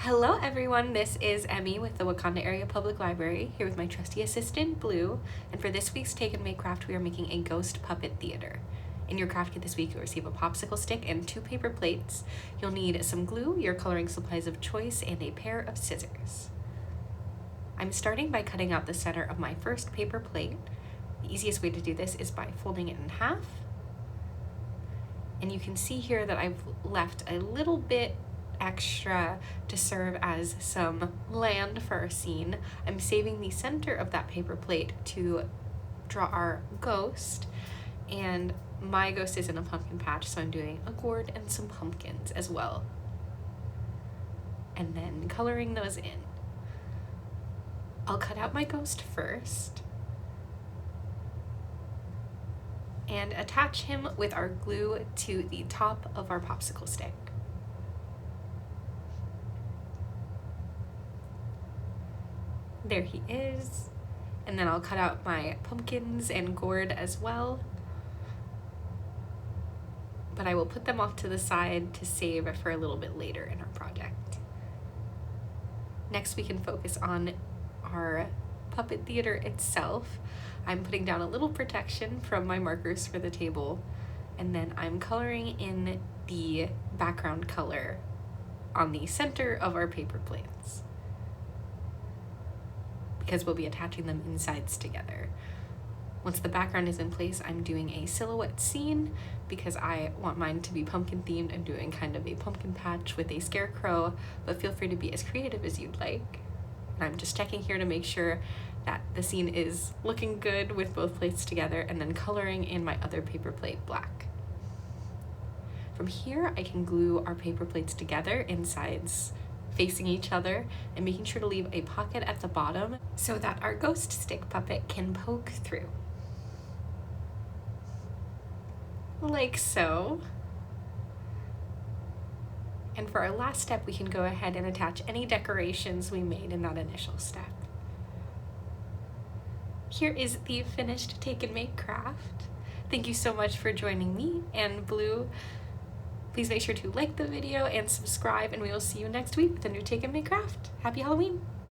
Hello everyone, this is Emmy with the Wauconda Area Public Library, here with my trusty assistant, Blue, and for this week's Take and Make craft, we are making a ghost puppet theater. In your craft kit this week, you'll receive a popsicle stick and 2 paper plates. You'll need some glue, your coloring supplies of choice, and a pair of scissors. I'm starting by cutting out the center of my first paper plate. The easiest way to do this is by folding it in half. And you can see here that I've left a little bit extra to serve as some land for our scene. I'm saving the center of that paper plate to draw our ghost, and my ghost is in a pumpkin patch, so I'm doing a gourd and some pumpkins as well, and then coloring those in. I'll cut out my ghost first and attach him with our glue to the top of our popsicle stick. There he is. And then I'll cut out my pumpkins and gourd as well. But I will put them off to the side to save for a little bit later in our project. Next, we can focus on our puppet theater itself. I'm putting down a little protection from my markers for the table, and then I'm coloring in the background color on the center of our paper plates, because we'll be attaching them in sides together. Once the background is in place, I'm doing a silhouette scene because I want mine to be pumpkin themed. I'm doing kind of a pumpkin patch with a scarecrow, but feel free to be as creative as you'd like. And I'm just checking here to make sure that the scene is looking good with both plates together, and then coloring in my other paper plate black. From here, I can glue our paper plates together in sides facing each other, and making sure to leave a pocket at the bottom so that our ghost stick puppet can poke through. Like so. And for our last step, we can go ahead and attach any decorations we made in that initial step. Here is the finished Take and Make craft. Thank you so much for joining me and Blue. Please make sure to like the video and subscribe, and we will see you next week with a new Take and Make craft. Happy Halloween!